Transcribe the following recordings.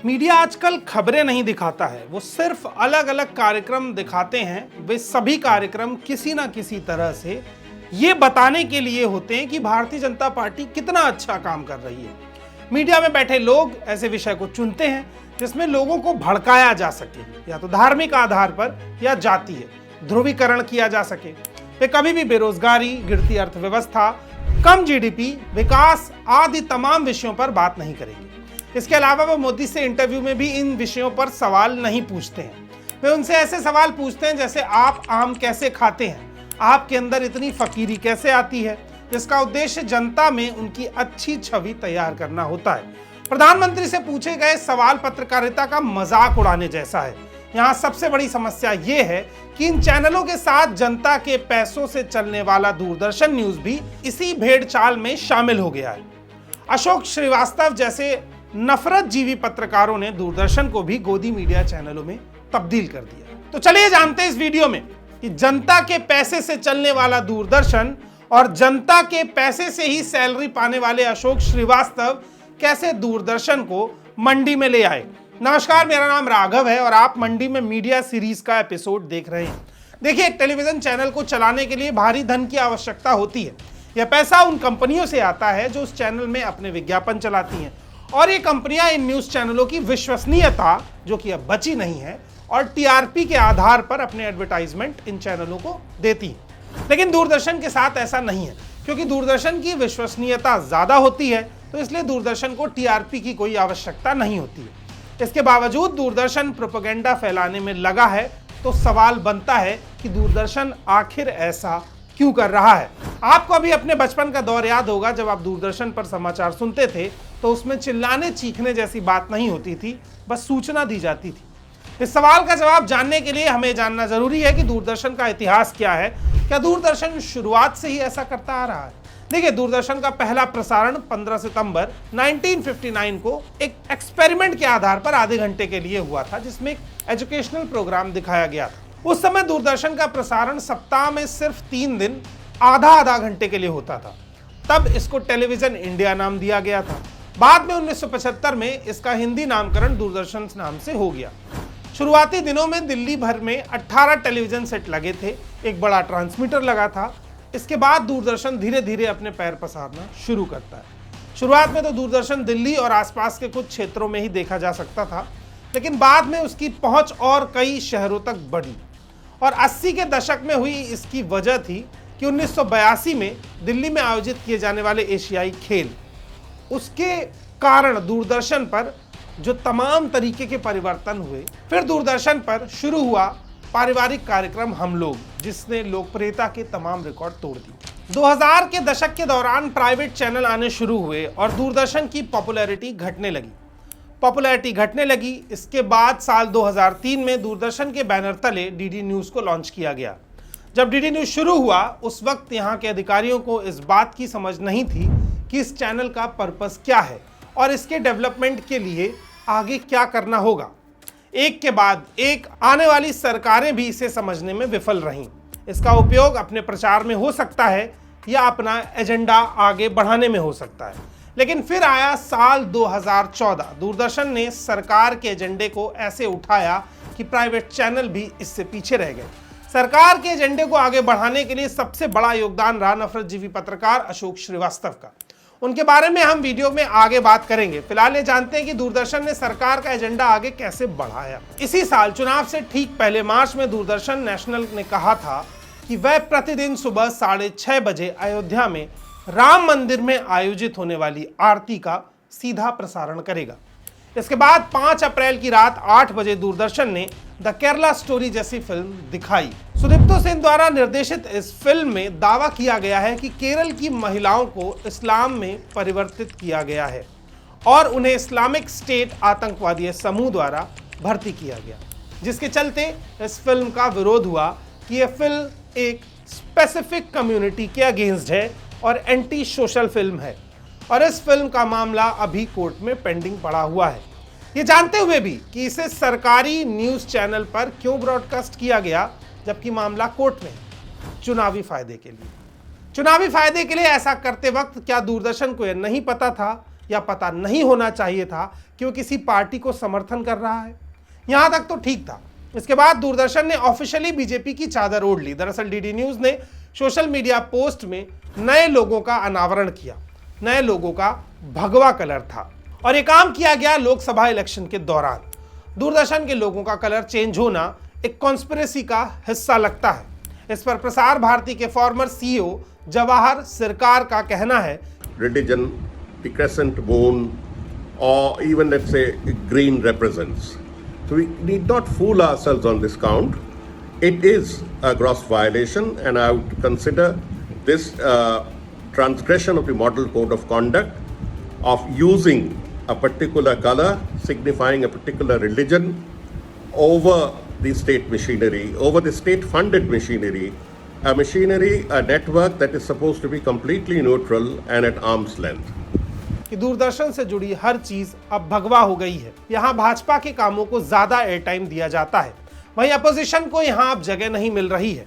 Media आजकल खबरें नहीं दिखाता है, वो सिर्फ अलग अलग कार्यक्रम दिखाते हैं। वे सभी कार्यक्रम किसी ना किसी तरह से ये बताने के लिए होते हैं कि भारतीय जनता पार्टी कितना अच्छा काम कर रही है। मीडिया में बैठे लोग ऐसे विषय को चुनते हैं जिसमें लोगों को भड़काया जा सके, या तो धार्मिक आधार पर या जातीय ध्रुवीकरण किया जा सके। वे कभी भी बेरोजगारी, गिरती अर्थव्यवस्था, कम जीडीपी, विकास आदि तमाम विषयों पर बात नहीं करेंगे। इसके अलावा वो मोदी से इंटरव्यू में भी इन विषयों पर सवाल नहीं पूछते हैं। वे उनसे ऐसे सवाल पूछते हैं जैसे आप आम कैसे खाते हैं, आपके अंदर इतनी फकीरी कैसे आती है, जिसका उद्देश्य जनता में उनकी अच्छी छवि तैयार करना होता है। प्रधानमंत्री से पूछे गए सवाल पत्रकारिता का मजाक उड़ाने जैसा है। यहाँ सबसे बड़ी समस्या ये है कि इन चैनलों के साथ जनता के पैसों से चलने वाला दूरदर्शन न्यूज भी इसी भेड़चाल में शामिल हो गया है। अशोक श्रीवास्तव जैसे नफरत जीवी पत्रकारों ने दूरदर्शन को भी गोदी मीडिया चैनलों में तब्दील कर दिया। तो चलिए जानते हैं इस वीडियो में कि जनता के पैसे से चलने वाला दूरदर्शन और जनता के पैसे से ही सैलरी पाने वाले अशोक श्रीवास्तव कैसे दूरदर्शन को मंडी में ले आए। नमस्कार, मेरा नाम राघव है और आप मंडी में मीडिया सीरीज का एपिसोड देख रहे हैं। देखिए, एक टेलीविजन चैनल को चलाने के लिए भारी धन की आवश्यकता होती है। यह पैसा उन कंपनियों से आता है जो उस चैनल में अपने विज्ञापन चलाती हैं, और ये कंपनियां इन न्यूज चैनलों की विश्वसनीयता, जो कि अब बची नहीं है, और टीआरपी के आधार पर अपने एडवर्टाइजमेंट इन चैनलों को देती है। लेकिन दूरदर्शन के साथ ऐसा नहीं है, क्योंकि दूरदर्शन की विश्वसनीयता ज्यादा होती है, तो इसलिए दूरदर्शन को टीआरपी की कोई आवश्यकता नहीं होती है। इसके बावजूद दूरदर्शन प्रोपेगेंडा फैलाने में लगा है, तो सवाल बनता है कि दूरदर्शन आखिर ऐसा क्यों कर रहा है। आपको अभी अपने बचपन का दौर याद होगा, जब आप दूरदर्शन पर समाचार सुनते थे तो उसमें चिल्लाने चीखने जैसी बात नहीं होती थी, बस सूचना दी जाती थी। इस सवाल का जवाब जानने के लिए हमें जानना जरूरी है कि दूरदर्शन का इतिहास क्या है। क्या दूरदर्शन शुरुआत से ही ऐसा करता आ रहा है? देखिए, दूरदर्शन का पहला प्रसारण 15 सितंबर 1959 को एक एक्सपेरिमेंट के आधार पर आधे घंटे के लिए हुआ था, जिसमें एक एजुकेशनल प्रोग्राम दिखाया गया था। उस समय दूरदर्शन का प्रसारण सप्ताह में सिर्फ 3 दिन आधा घंटे के लिए होता था। तब इसको टेलीविजन इंडिया नाम दिया गया था। बाद में 1975 में इसका हिंदी नामकरण दूरदर्शन नाम से हो गया। शुरुआती दिनों में दिल्ली भर में 18 टेलीविजन सेट लगे थे, एक बड़ा ट्रांसमीटर लगा था। इसके बाद दूरदर्शन धीरे धीरे अपने पैर पसारना शुरू करता है। शुरुआत में तो दूरदर्शन दिल्ली और आसपास के कुछ क्षेत्रों में ही देखा जा सकता था, लेकिन बाद में उसकी पहुंच और कई शहरों तक बढ़ी। और 80 के दशक में हुई इसकी वजह थी कि 1982 में दिल्ली में आयोजित किए जाने वाले एशियाई खेल, उसके कारण दूरदर्शन पर जो तमाम तरीके के परिवर्तन हुए। फिर दूरदर्शन पर शुरू हुआ पारिवारिक कार्यक्रम हम लोग, जिसने लोकप्रियता के तमाम रिकॉर्ड तोड़ दिए। 2000 के दशक के दौरान प्राइवेट चैनल आने शुरू हुए और दूरदर्शन की पॉपुलैरिटी घटने लगी। इसके बाद साल 2003 में दूरदर्शन के बैनर तले डीडी न्यूज को लॉन्च किया गया। जब डीडी न्यूज शुरू हुआ, उस वक्त यहाँ के अधिकारियों को इस बात की समझ नहीं थी कि इस चैनल का पर्पस क्या है और इसके डेवलपमेंट के लिए आगे क्या करना होगा। एक के बाद एक आने वाली सरकारें भी इसे समझने में विफल रहीं। इसका उपयोग अपने प्रचार में हो सकता है या अपना एजेंडा आगे बढ़ाने में हो सकता है। लेकिन फिर आया साल 2014। दूरदर्शन ने सरकार के एजेंडे को ऐसे उठाया कि प्राइवेट चैनल भी इससे पीछे रह गए। सरकार के एजेंडे को आगे बढ़ाने के लिए सबसे बड़ा योगदान रहा नफरतजीवी पत्रकार अशोक श्रीवास्तव का। उनके बारे में हम वीडियो में आगे बात करेंगे। फिलहाल ये जानते हैं कि दूरदर्शन ने सरकार का एजेंडा आगे कैसे बढ़ाया। इसी साल चुनाव से ठीक पहले मार्च में दूरदर्शन नेशनल ने कहा था कि वह प्रतिदिन सुबह 6:30 बजे अयोध्या में राम मंदिर में आयोजित होने वाली आरती का सीधा प्रसारण करेगा। इसके बाद 5 अप्रैल की रात 8 बजे दूरदर्शन ने द केरला स्टोरी जैसी फिल्म दिखाई। सुदीप्तो सेन द्वारा निर्देशित इस फिल्म में दावा किया गया है कि केरल की महिलाओं को इस्लाम में परिवर्तित किया गया है और उन्हें इस्लामिक स्टेट आतंकवादी समूह द्वारा भर्ती किया गया, जिसके चलते इस फिल्म का विरोध हुआ कि यह फिल्म एक स्पेसिफिक कम्युनिटी के अगेंस्ट है और एंटी सोशल फिल्म है, और इस फिल्म का मामला अभी कोर्ट में पेंडिंग पड़ा हुआ है। ये जानते हुए भी कि इसे सरकारी न्यूज चैनल पर क्यों ब्रॉडकास्ट किया गया, जबकि मामला कोर्ट में है, चुनावी फायदे के लिए ऐसा करते वक्त क्या दूरदर्शन को यह नहीं पता था या पता नहीं होना चाहिए था कि वो किसी पार्टी को समर्थन कर रहा है? यहां तक तो ठीक था। इसके बाद दूरदर्शन ने ऑफिशियली बीजेपी की चादर ओढ़ ली। दरअसल डीडी न्यूज ने सोशल मीडिया पोस्ट में नए लोगों का अनावरण किया। नए लोगों का भगवा कलर था और ये काम किया गया लोकसभा इलेक्शन के दौरान। दूरदर्शन के लोगों का कलर चेंज होना एक कॉन्स्पिरेसी का हिस्सा लगता है। इस पर प्रसार भारती के फॉर्मर सीईओ जवाहर सरकार का कहना है, religion, the crescent moon, or even let's say green represents. So we need not fool ourselves on this count. It is a gross violation, and I would consider this transgression of the model code of conduct of using a particular color signifying a particular religion over the state machinery, over the state-funded machinery, a machinery, a network that is supposed to be completely neutral and at arm's length. कि दूरदर्शन से जुड़ी हर चीज अब भगवा हो गई है। यहाँ भाजपा के कामों को ज्यादा एयर टाइम दिया जाता है, वहीं अपोजिशन को यहाँ अब जगह नहीं मिल रही है।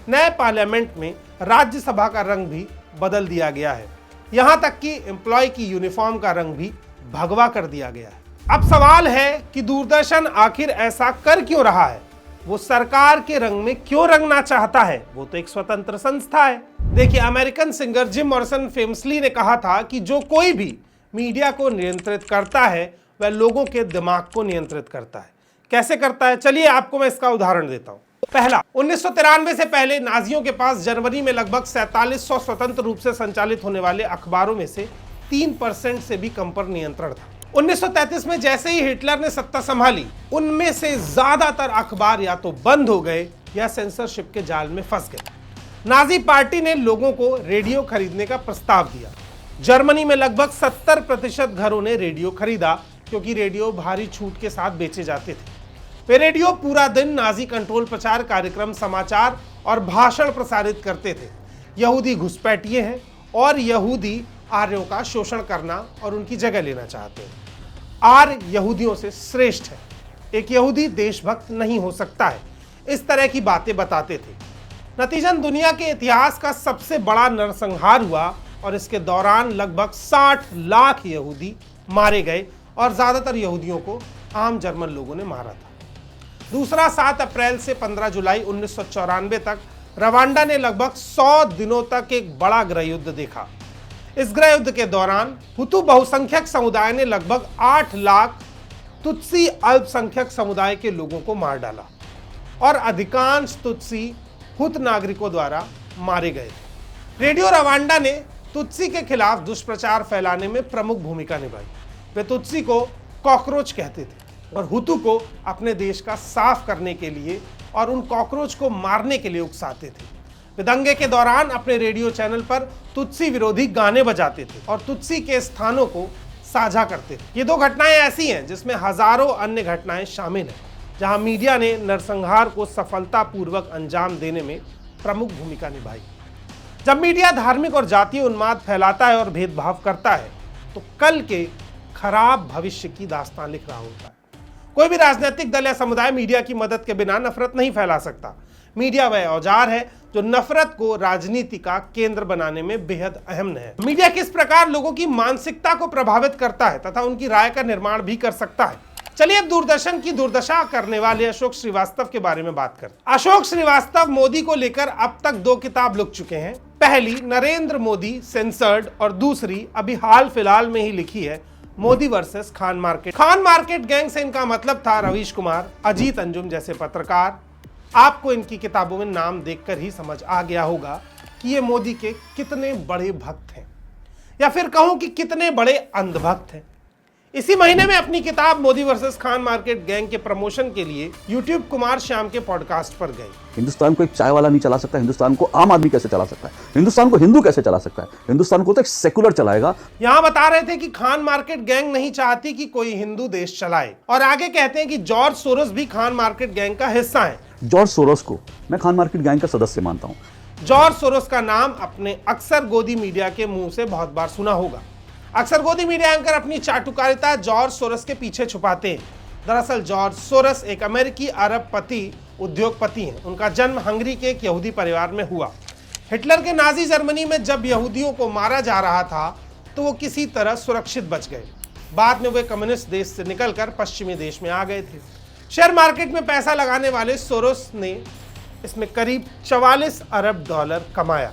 नए पार्लियामेंट में राज्यसभा का रंग भी बदल दिया गया है। यहाँ तक कि एम्प्लॉय की यूनिफॉर्म का रंग भी भगवा कर दिया गया है। अब सवाल है कि दूरदर्शन आखिर ऐसा कर क्यों रहा है? वो सरकार के रंग में क्यों रंगना चाहता है? वो तो एक स्वतंत्र संस्था है। देखिए, American singer Jim Morrison famously ने कहा था कि जो कोई भी मीडिया को नियंत्रित करता है वह लोगों के दिमाग को नियंत्रित करता है। कैसे करता है? चलिए आपको मैं इसका उदाहरण देता हूं। पहला, 1993 से पहले नाजियों के पास जनवरी में लगभग 4700 स्वतंत्र रूप से संचालित होने वाले अखबारों में से 3% से भी कम पर नियंत्रण था। 1933 में जैसे ही हिटलर ने सत्ता संभाली, उनमें से ज्यादातर अखबार या तो बंद हो गए या सेंसरशिप के जाल में फंस गए। नाजी पार्टी ने लोगों को रेडियो खरीदने का प्रस्ताव दिया। जर्मनी में लगभग 70% घरों ने रेडियो खरीदा क्योंकि रेडियो भारी छूट के साथ बेचे जाते थे। वे रेडियो पूरा दिन नाजी कंट्रोल प्रचार कार्यक्रम, समाचार और भाषण प्रसारित करते थे। यहूदी घुसपैठिए हैं और यहूदी आर्यों का शोषण करना और उनकी जगह लेना चाहते हैं। आर्य यहूदियों से श्रेष्ठ है, एक यहूदी देशभक्त नहीं हो सकता है, इस तरह की बातें बताते थे। नतीजन दुनिया के इतिहास का सबसे बड़ा नरसंहार हुआ और इसके दौरान लगभग 60 लाख यहूदी मारे गए और ज्यादातर यहूदियों को आम जर्मन लोगों ने मारा था। दूसरा, 7 अप्रैल से 15 जुलाई 1994 तक रवांडा ने लगभग 100 दिनों तक एक बड़ा गृहयुद्ध देखा। इस गृहयुद्ध के दौरान हुतु बहुसंख्यक समुदाय ने लगभग 8 लाख तुत्सी अल्पसंख्यक समुदाय के लोगों को मार डाला और अधिकांश तुत्सी हुत नागरिकों द्वारा मारे गए। रेडियो रवांडा ने तुत्सी के खिलाफ दुष्प्रचार फैलाने में प्रमुख भूमिका निभाई। वे तुत्सी को कॉकरोच कहते थे और हुतु को अपने देश का साफ करने के लिए और उन कॉकरोच को मारने के लिए उकसाते थे। वे दंगे के दौरान अपने रेडियो चैनल पर तुत्सी विरोधी गाने बजाते थे और तुत्सी के स्थानों को साझा करते थे। ये 2 घटनाएं ऐसी हैं जिसमें हजारों अन्य घटनाएं शामिल हैं, जहां मीडिया ने नरसंहार को सफलतापूर्वक अंजाम देने में प्रमुख भूमिका निभाई। जब मीडिया धार्मिक और जातीय उन्माद फैलाता है और भेदभाव करता है तो कल के खराब भविष्य की दास्तान लिख रहा होता है। कोई भी राजनीतिक दल या समुदाय मीडिया की मदद के बिना नफरत नहीं फैला सकता। मीडिया वह औजार है जो नफरत को राजनीति का केंद्र बनाने में बेहद अहम है। मीडिया किस प्रकार लोगों की मानसिकता को प्रभावित करता है तथा उनकी राय का निर्माण भी कर सकता है। चलिए अब दूरदर्शन की दुर्दशा करने वाले अशोक श्रीवास्तव के बारे में बात करते हैं। अशोक श्रीवास्तव मोदी को लेकर अब तक 2 किताब लिख चुके हैं। पहली नरेंद्र मोदी सेंसर्ड और दूसरी अभी हाल फिलहाल में ही लिखी है, Modi versus Khan market. Khan market gang से इनका मतलब था रवीश कुमार, अजीत अंजुम जैसे पत्रकार। आपको इनकी किताबों में नाम देखकर ही समझ आ गया होगा कि ये मोदी के कितने बड़े भक्त हैं, या फिर कहूं कि कितने बड़े अंधभक्त हैं। इसी महीने में अपनी किताब Modi versus Khan market gang के प्रमोशन के लिए यूट्यूब कुमार श्याम के पॉडकास्ट पर गए। हिंदुस्तान को एक चाय वाला नहीं चला सकता, हिंदुस्तान को आम आदमी कैसे चला सकता है, हिंदुस्तान को हिंदू कैसे चला सकता है, हिंदुस्तान को तो एक सेकुलर चलाएगा। यहाँ बता रहे थे कि खान मार्केट गैंग नहीं चाहती कि कोई हिंदू देश चलाए, और आगे कहते हैं कि जॉर्ज सोरोस भी खान मार्केट गैंग का हिस्सा है। जॉर्ज सोरोस को मैं खान मार्केट गैंग का सदस्य मानता हूँ। जॉर्ज सोरोस का नाम अपने अक्सर गोदी मीडिया के मुंह से बहुत बार सुना होगा। अक्सर गोदी मीडिया एंकर अपनी चाटुकारिता जॉर्ज सोरोस के पीछे छुपाते हैं। दरअसल जॉर्ज सोरोस एक अमेरिकी अरबपति उद्योगपति हैं। उनका जन्म हंगरी के एक यहूदी परिवार में हुआ। हिटलर के नाजी जर्मनी में जब यहूदियों को मारा जा रहा था तो वो किसी तरह सुरक्षित बच गए। बाद में वे कम्युनिस्ट देश से निकलकर पश्चिमी देश में आ गए थे। शेयर मार्केट में पैसा लगाने वाले सोरोस ने इसमें करीब 44 अरब डॉलर कमाया।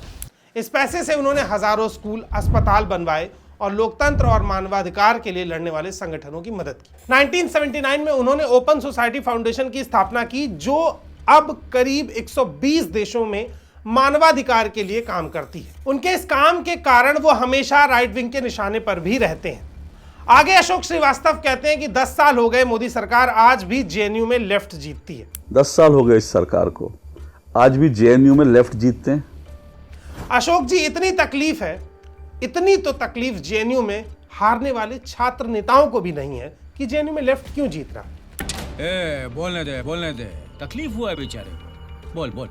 इस पैसे से उन्होंने हजारों स्कूल, अस्पताल बनवाए और लोकतंत्र और मानवाधिकार के लिए लड़ने वाले संगठनों की मदद की। 1979 में उन्होंने ओपन सोसाइटी फाउंडेशन की स्थापना की, जो अब करीब 120 देशों में मानवाधिकार के लिए काम करती है। उनके इस काम के कारण वो हमेशा राइट विंग के निशाने पर भी रहते हैं। आगे अशोक श्रीवास्तव कहते हैं कि 10 साल हो गए मोदी सरकार आज भी जेएनयू में लेफ्ट जीतती है। 10 साल हो गए इस सरकार को, आज भी जेएनयू में लेफ्ट जीतते हैं। अशोक जी, इतनी तकलीफ है, इतनी तो तकलीफ जेएनयू में हारने वाले छात्र नेताओं को भी नहीं है कि जेएनयू में लेफ्ट क्यों जीत रहा है। बोलने दे, तकलीफ हुआ है बेचारे को, बोल।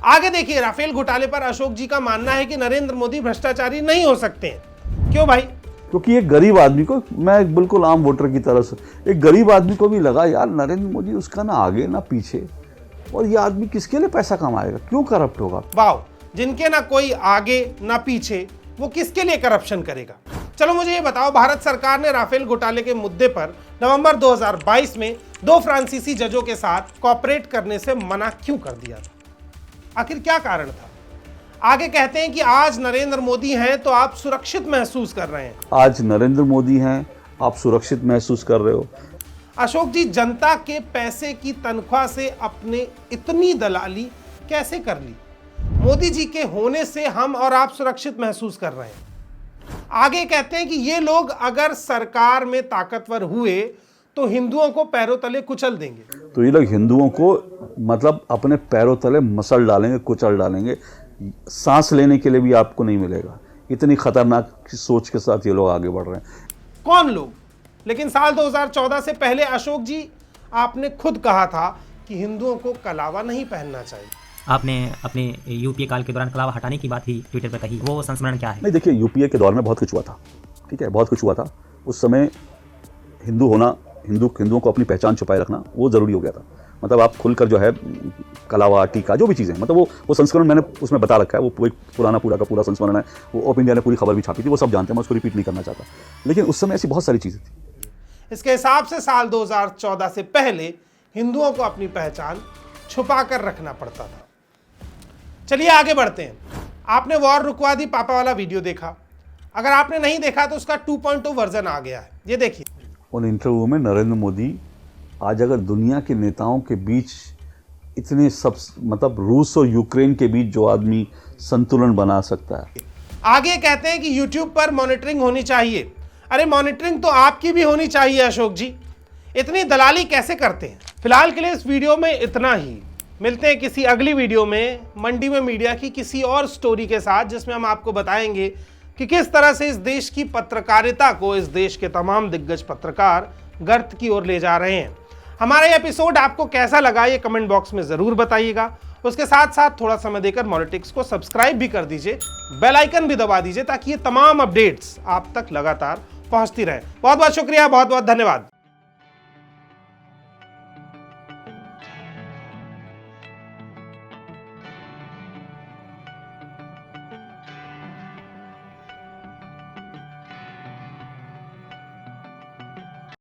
आगे देखिए, राफेल घोटाले पर अशोक जी का मानना है कि नरेंद्र मोदी भ्रष्टाचारी नहीं हो सकते हैं। क्यों भाई? क्योंकि एक गरीब आदमी को, मैं बिल्कुल आम वोटर की तरह से, एक गरीब आदमी को भी लगा यार नरेंद्र मोदी उसका ना आगे ना पीछे, और ये आदमी किसके लिए पैसा कमाएगा, क्यों करप्ट होगा। वाह, जिनके ना कोई आगे ना पीछे, वो किसके लिए करप्शन करेगा। चलो मुझे ये बताओ, भारत सरकार ने राफेल घोटाले के मुद्दे पर नवंबर 2022 में 2 फ्रांसीसी जजों के साथ कॉपरेट करने से मना क्यों कर दिया था? आखिर क्या कारण था? आगे कहते हैं कि आज नरेंद्र मोदी हैं तो आप सुरक्षित महसूस कर रहे हैं। आज नरेंद्र मोदी हैं, आप सुरक्षित महसूस कर रहे हो। अशोक जी, जनता के पैसे की तनख्वाह से अपने इतनी दलाली कैसे कर ली? मोदी जी के होने से हम और आप सुरक्षित महसूस कर रहे हैं। आगे कहते हैं कि ये लोग अगर सरकार में ताकतवर हुए तो हिंदुओं को पैरों तले कुचल देंगे। तो ये लोग हिंदुओं को मतलब अपने पैरों तले मसल डालेंगे, कुचल डालेंगे, सांस लेने के लिए भी आपको नहीं मिलेगा। इतनी खतरनाक सोच के साथ ये लोग आगे बढ़ रहे हैं। कौन लोग? लेकिन साल 2014 से पहले अशोक जी, आपने खुद कहा था कि हिंदुओं को कलावा नहीं पहनना चाहिए। आपने अपने यूपीए काल के दौरान कलावा हटाने की बात ही ट्विटर पर कही, वो संस्मरण क्या है? नहीं, देखिए, यूपीए के दौर में बहुत कुछ हुआ था, ठीक है, बहुत कुछ हुआ था। उस समय हिंदू होना, हिंदुओं को अपनी पहचान छुपाए रखना वो ज़रूरी हो गया था। मतलब आप खुलकर जो है कलावा, टीका, जो भी चीज़ें, मतलब वो संस्करण मैंने उसमें बता रखा है, वो एक पुराना पूरा का पूरा संस्करण है, वो ओपन इंडिया ने पूरी खबर भी छापी थी, वो सब जानते हैं, मैं उसको रिपीट नहीं करना चाहता। लेकिन उस समय ऐसी बहुत सारी चीज़ें थी। इसके हिसाब से साल 2014 से पहले हिंदुओं को अपनी पहचान छुपा कर रखना पड़ता था। चलिए आगे बढ़ते हैं। आपने वॉर रुकवा दी पापा वाला वीडियो देखा? अगर आपने नहीं देखा तो उसका 2.2 वर्जन आ गया है, ये देखिए। उन इंटरव्यू में नरेंद्र मोदी आज अगर दुनिया के नेताओं के बीच इतने सब, मतलब रूस और यूक्रेन के बीच जो आदमी संतुलन बना सकता है। आगे कहते हैं कि YouTube पर मॉनिटरिंग होनी चाहिए। अरे मॉनिटरिंग तो आपकी भी होनी चाहिए अशोक जी, इतनी दलाली कैसे करते हैं? फिलहाल के लिए इस वीडियो में इतना ही। मिलते हैं किसी अगली वीडियो में मंडी में मीडिया की किसी और स्टोरी के साथ, जिसमें हम आपको बताएंगे कि किस तरह से इस देश की पत्रकारिता को इस देश के तमाम दिग्गज पत्रकार गर्त की ओर ले जा रहे हैं। हमारा ये एपिसोड आपको कैसा लगा ये कमेंट बॉक्स में ज़रूर बताइएगा। उसके साथ साथ थोड़ा समय देकर मॉनिटिक्स को सब्सक्राइब भी कर दीजिए, बेल आइकन भी दबा दीजिए, ताकि ये तमाम अपडेट्स आप तक लगातार पहुंचती रहे। बहुत बहुत शुक्रिया, बहुत बहुत धन्यवाद।